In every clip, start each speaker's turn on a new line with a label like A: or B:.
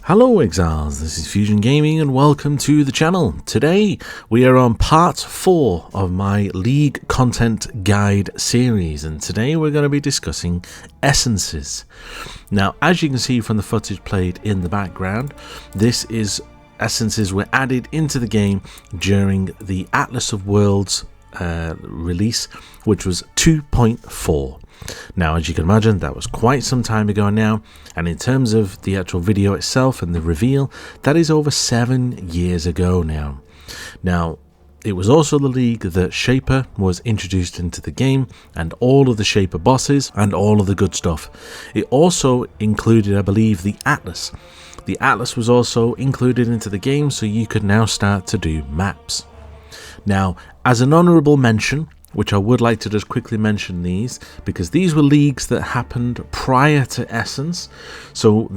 A: Hello Exiles, this is Fusion Gaming and welcome to the channel. Today we are on part 4 of my League Content Guide series, and today we're going to be discussing essences. Now, as you can see from the footage played in the background, this is essences were added into the game during the Atlas of Worlds release, which was 2.4. Now, as you can imagine, that was quite some time ago now, and in terms of the actual video itself and the reveal, that is over 7 years ago now. Now, it was also the league that Shaper was introduced into the game, and all of the Shaper bosses and all of the good stuff. It also included, I believe, the Atlas. The Atlas was also included into the game, so you could now start to do maps. Now, as an honourable mention, which I would like to just quickly mention these, because these were leagues that happened prior to Essence. So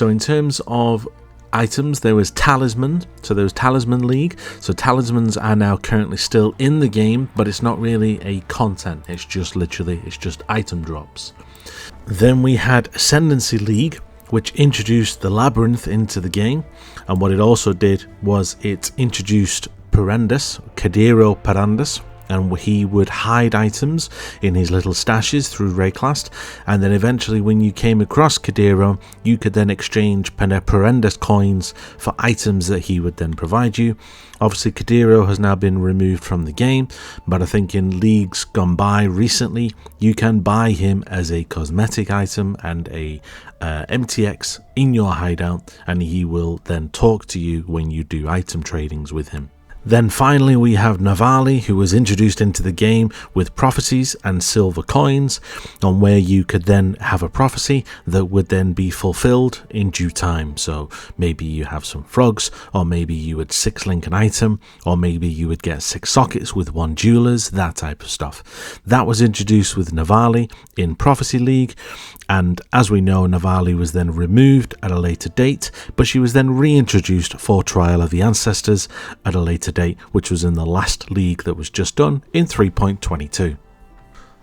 A: in terms of items, there was Talisman, so there was Talisman League. So talismans are now currently still in the game, but it's not really a content, it's just item drops. Then we had Ascendancy League, which introduced the Labyrinth into the game, and what it also did was it introduced Cadero Perandus, and he would hide items in his little stashes through Rayclast, and then eventually when you came across Cadero, you could then exchange Perandus coins for items that he would then provide you. Obviously Cadero has now been removed from the game, but I think in leagues gone by recently, you can buy him as a cosmetic item and a MTX in your hideout, and he will then talk to you when you do item tradings with him. Then finally we have Navali, who was introduced into the game with prophecies and silver coins, on where you could then have a prophecy that would then be fulfilled in due time. So maybe you have some frogs, or maybe you would 6-link an item, or maybe you would get 6 sockets with 1 jewelers, that type of stuff. That was introduced with Navali in Prophecy League, and as we know, Navali was then removed at a later date, but she was then reintroduced for Trial of the Ancestors at a later date, which was in the last league that was just done in 3.22.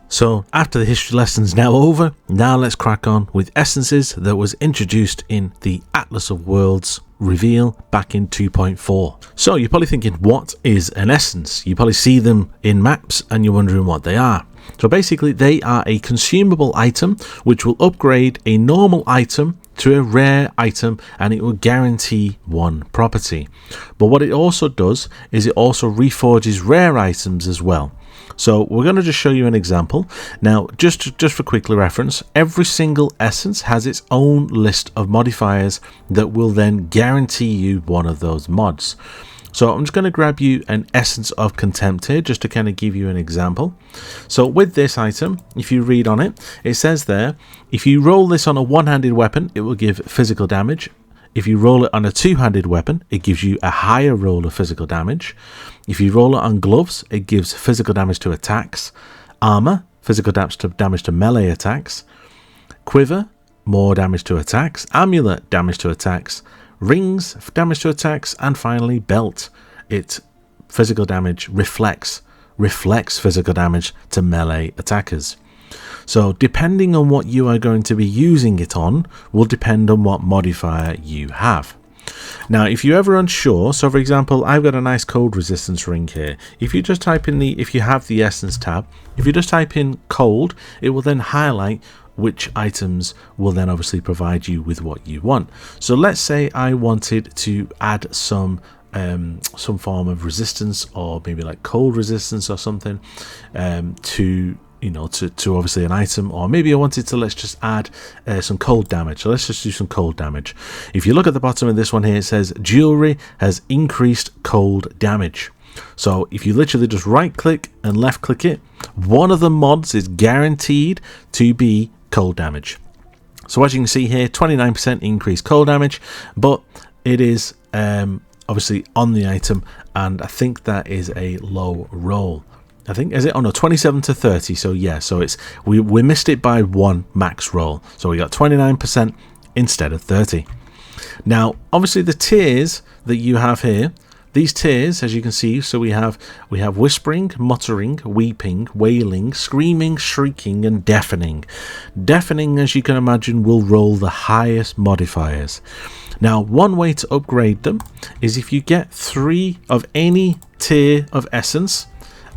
A: So after the history lessons now over, now let's crack on with essences that was introduced in the Atlas of Worlds reveal back in 2.4. So you're probably thinking, what is an essence? You probably see them in maps and you're wondering what they are. So basically they are a consumable item which will upgrade a normal item to a rare item, and it will guarantee 1 property. But what it also does is it also reforges rare items as well. So we're going to just show you an example. Now, just for quick reference, every single essence has its own list of modifiers that will then guarantee you one of those mods. So I'm just going to grab you an Essence of Contempt here, just to kind of give you an example. So with this item, if you read on it, it says there, if you roll this on a one-handed weapon, it will give physical damage. If you roll it on a two-handed weapon, it gives you a higher roll of physical damage. If you roll it on gloves, it gives physical damage to attacks. Armor, physical damage to melee attacks. Quiver, more damage to attacks. Amulet, damage to attacks. Rings, damage to attacks, and finally belt, it physical damage reflects physical damage to melee attackers. So depending on what you are going to be using it on will depend on what modifier you have. Now, if you're ever unsure, so for example, I've got a nice cold resistance ring here. If you just type in if you have the essence tab, if you just type in cold, it will then highlight which items will then obviously provide you with what you want. So let's say I wanted to add some form of resistance, or maybe like cold resistance or something, to obviously an item, or maybe I wanted to, let's just add some cold damage. So let's just do some cold damage. If you look at the bottom of this one here, it says jewelry has increased cold damage. So if you literally just right click and left click it, one of the mods is guaranteed to be cold damage. So as you can see here, 29% increased cold damage, but it is obviously on the item, and I think that is a low roll. I think, is it? Oh no, 27 to 30. So yeah, so it's we missed it by 1 max roll. So we got 29% instead of 30. Now, obviously the tiers that you have here, These tiers, as you can see, so we have whispering, muttering, weeping, wailing, screaming, shrieking, and deafening. Deafening, as you can imagine, will roll the highest modifiers. Now, one way to upgrade them is if you get 3 of any tier of essence,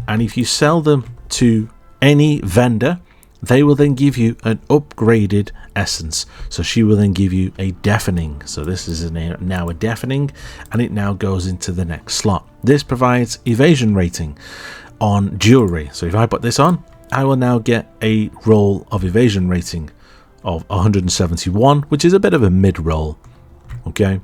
A: and if you sell them to any vendor, they will then give you an upgraded essence. So she will then give you a deafening. So this is now a deafening, and it now goes into the next slot. This provides evasion rating on jewelry. So if I put this on, I will now get a roll of evasion rating of 171, which is a bit of a mid roll. Okay,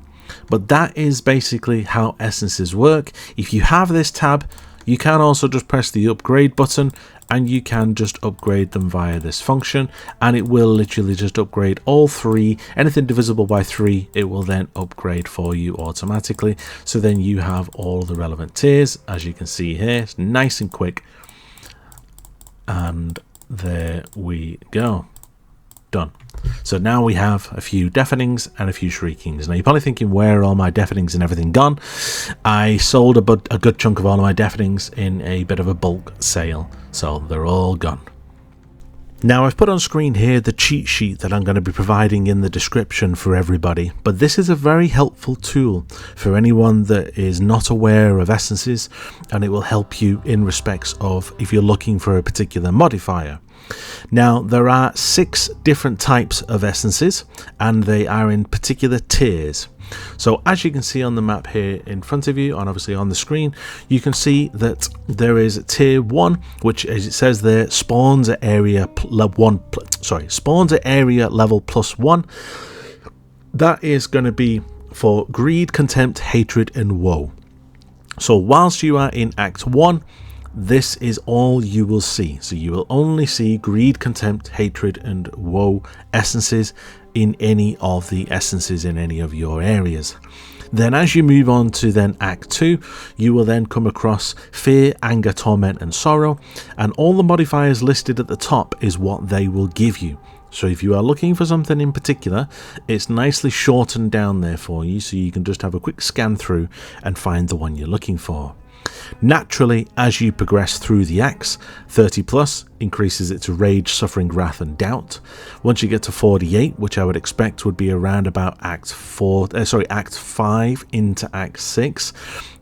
A: but that is basically how essences work. If you have this tab, you can also just press the upgrade button and you can just upgrade them via this function, and it will literally just upgrade all 3. Anything divisible by 3, it will then upgrade for you automatically. So then you have all the relevant tiers, as you can see here. It's nice and quick, and there we go. Done. So now we have a few deafenings and a few shriekings. Now you're probably thinking, where are all my deafenings and everything gone? I sold a good chunk of all of my deafenings in a bit of a bulk sale, so they're all gone. Now I've put on screen here the cheat sheet that I'm going to be providing in the description for everybody, but this is a very helpful tool for anyone that is not aware of essences, and it will help you in respects of if you're looking for a particular modifier. Now there are 6 different types of essences, and they are in particular tiers. So as you can see on the map here in front of you, and obviously on the screen, you can see that there is tier 1, which, as it says there, spawns at area level +1. That is going to be for greed, contempt, hatred, and woe. So whilst you are in Act 1, this is all you will see. So you will only see greed, contempt, hatred, and woe essences in any of the essences in any of your areas. Then as you move on to then Act 2, you will then come across fear, anger, torment, and sorrow, and all the modifiers listed at the top is what they will give you. So if you are looking for something in particular, it's nicely shortened down there for you, so you can just have a quick scan through and find the one you're looking for. Naturally, as you progress through the acts, 30 plus increases it to rage, suffering, wrath, and doubt. Once you get to 48, which I would expect would be around about Act 5 into Act 6,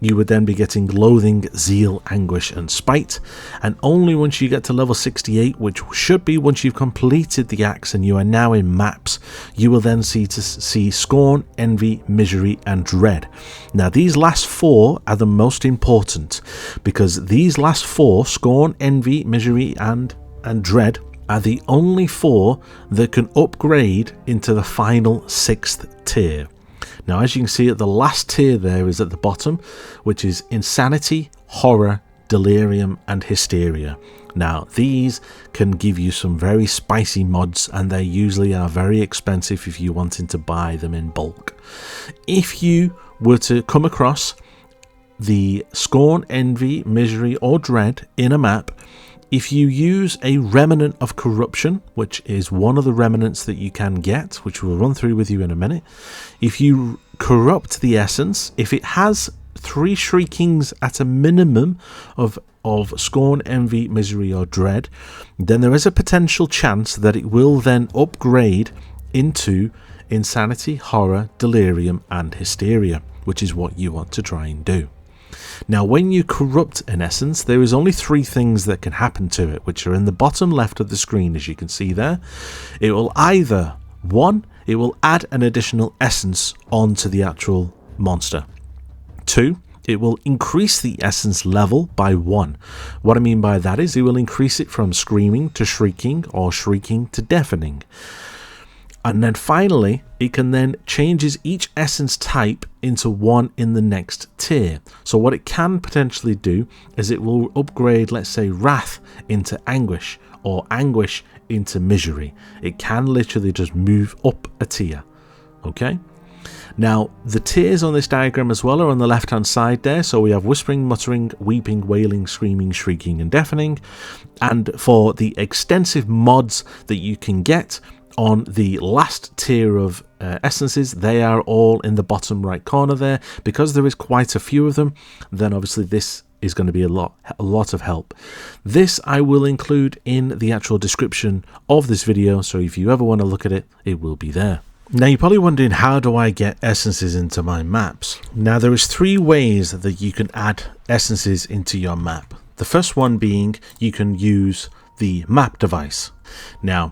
A: you would then be getting loathing, zeal, anguish, and spite. And only once you get to level 68, which should be once you've completed the acts and you are now in maps, you will then see scorn, envy, misery, and dread. Now these last 4 are the most important, because these last 4, scorn, envy, misery, and dread, are the only 4 that can upgrade into the final 6th tier. Now as you can see, at the last tier there is at the bottom, which is insanity, horror, delirium, and hysteria. Now these can give you some very spicy mods, and they usually are very expensive if you're wanting to buy them in bulk. If you were to come across the scorn, envy, misery, or dread in a map, if you use a remnant of corruption, which is one of the remnants that you can get, which we'll run through with you in a minute, if you corrupt the essence, if it has 3 shriekings at a minimum of scorn, envy, misery, or dread, then there is a potential chance that it will then upgrade into insanity, horror, delirium, and hysteria, which is what you want to try and do. Now when you corrupt an essence, there is only 3 things that can happen to it, which are in the bottom left of the screen, as you can see there. It will either, 1, it will add an additional essence onto the actual monster. 2, it will increase the essence level by 1. What I mean by that is it will increase it from screaming to shrieking, or shrieking to deafening. And then finally, it can then changes each essence type into 1 in the next tier. So what it can potentially do is it will upgrade, let's say, wrath into anguish, or anguish into misery. It can literally just move up a tier. Okay? Now, the tiers on this diagram as well are on the left hand side there. So we have whispering, muttering, weeping, wailing, screaming, shrieking, and deafening. And for the extensive mods that you can get on the last tier of essences. They are all in the bottom right corner there. Because there is quite a few of them, then obviously this is going to be a lot of help. This I will include in the actual description of this video, so if you ever want to look at it, it will be there. Now you're probably wondering, how do I get essences into my maps? Now there is 3 ways that you can add essences into your map. The first one being you can use the map device. Now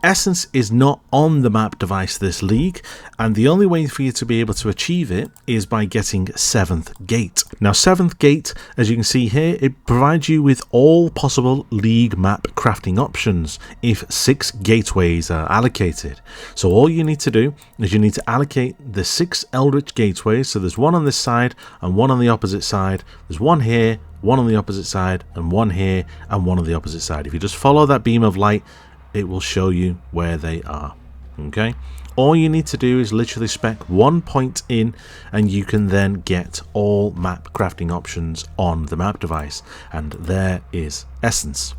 A: Essence is not on the map device this league, and the only way for you to be able to achieve it is by getting 7th Gate. Now 7th Gate, as you can see here, it provides you with all possible league map crafting options if 6 gateways are allocated. So all you need to do is you need to allocate the 6 Eldritch gateways. So there's one on this side and one on the opposite side. There's one here, one on the opposite side, and one here and one on the opposite side. If you just follow that beam of light, it will show you where they are. Okay, all you need to do is literally spec 1 point in, and you can then get all map crafting options on the map device, and there is Essence.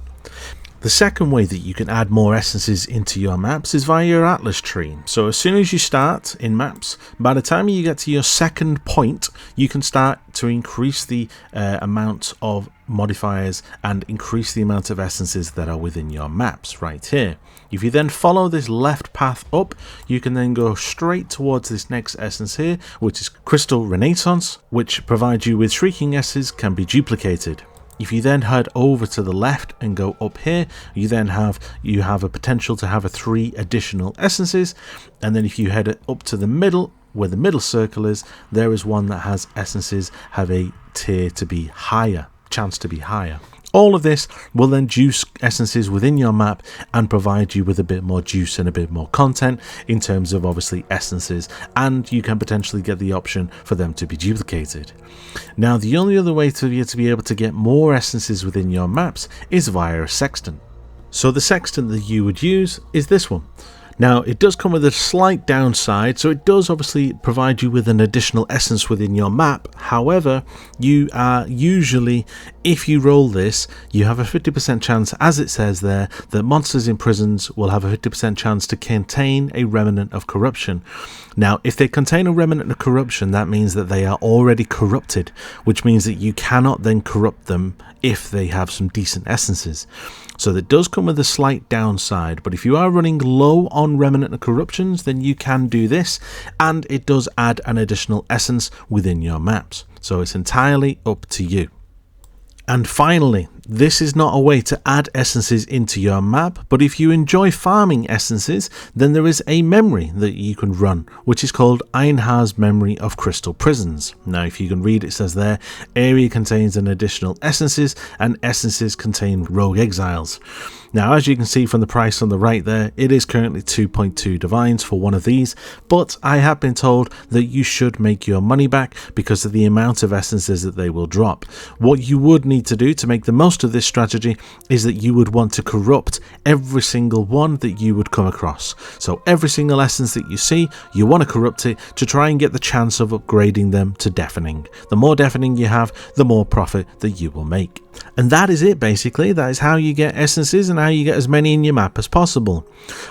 A: The second way that you can add more essences into your maps is via your Atlas tree. So as soon as you start in maps, by the time you get to your 2nd point, you can start to increase the amount of modifiers and increase the amount of essences that are within your maps right here. If you then follow this left path up, you can then go straight towards this next essence here, which is Crystal Renaissance, which provides you with Shrieking S's can be duplicated. If you then head over to the left and go up here, you have a potential to have 3 additional essences. And then if you head up to the middle, where the middle circle is, there is one that has essences have a tier to be higher, chance to be higher. All of this will then juice essences within your map and provide you with a bit more juice and a bit more content in terms of obviously essences, and you can potentially get the option for them to be duplicated. Now the only other way to be able to get more essences within your maps is via a sextant. So the sextant that you would use is this one. Now it does come with a slight downside, so it does obviously provide you with an additional essence within your map. However, you are usually, if you roll this, you have a 50% chance, as it says there, that monsters in prisons will have a 50% chance to contain a remnant of corruption. Now if they contain a remnant of corruption, that means that they are already corrupted, which means that you cannot then corrupt them if they have some decent essences. So that does come with a slight downside, but if you are running low on remnant of corruptions, then you can do this, and it does add an additional essence within your maps. So it's entirely up to you. And finally, this is not a way to add essences into your map, but if you enjoy farming essences, then there is a memory that you can run, which is called Einhar's Memory of Crystal Prisons. Now, if you can read, it says there, area contains an additional essences, and essences contain rogue exiles. Now, as you can see from the price on the right there, it is currently 2.2 divines for one of these, but I have been told that you should make your money back because of the amount of essences that they will drop. What you would need to do to make the most of this strategy is that you would want to corrupt every single one that you would come across. So every single essence that you see, you want to corrupt it to try and get the chance of upgrading them to Deafening. The more Deafening you have, the more profit that you will make. And that is it basically. That is how you get essences and how you get as many in your map as possible.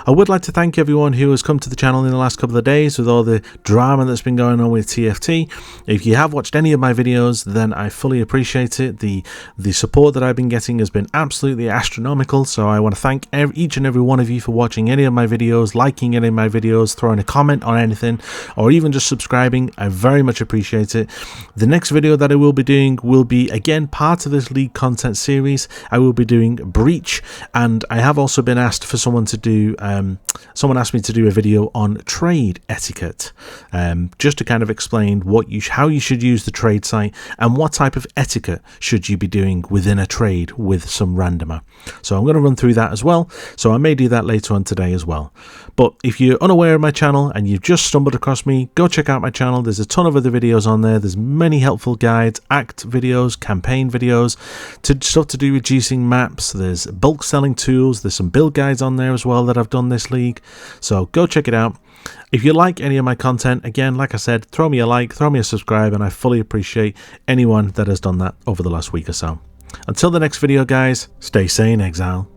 A: I would like to thank everyone who has come to the channel in the last couple of days with all the drama that's been going on with TFT. If you have watched any of my videos, then I fully appreciate it. The support that I've been getting has been absolutely astronomical, so I want to thank each and every one of you for watching any of my videos, liking any of my videos, throwing a comment on anything, or even just subscribing. I very much appreciate it. The next video that I will be doing will be again part of this League content series. I will be doing Breach, and I have also been asked for someone to do someone asked me to do a video on trade etiquette, just to kind of explain how you should use the trade site and what type of etiquette should you be doing within a trade with some randomer. So I'm going to run through that as well, so I may do that later on today as well. But if you're unaware of my channel and you've just stumbled across me, go check out my channel. There's a ton of other videos on there. There's many helpful guides, act videos, campaign videos, stuff to do reducing maps. There's bulk selling tools. There's some build guides on there as well that I've done this league. So go check it out. If you like any of my content, again, like I said, throw me a like, throw me a subscribe, and I fully appreciate anyone that has done that over the last week or so. Until the next video, guys, stay sane, Exile.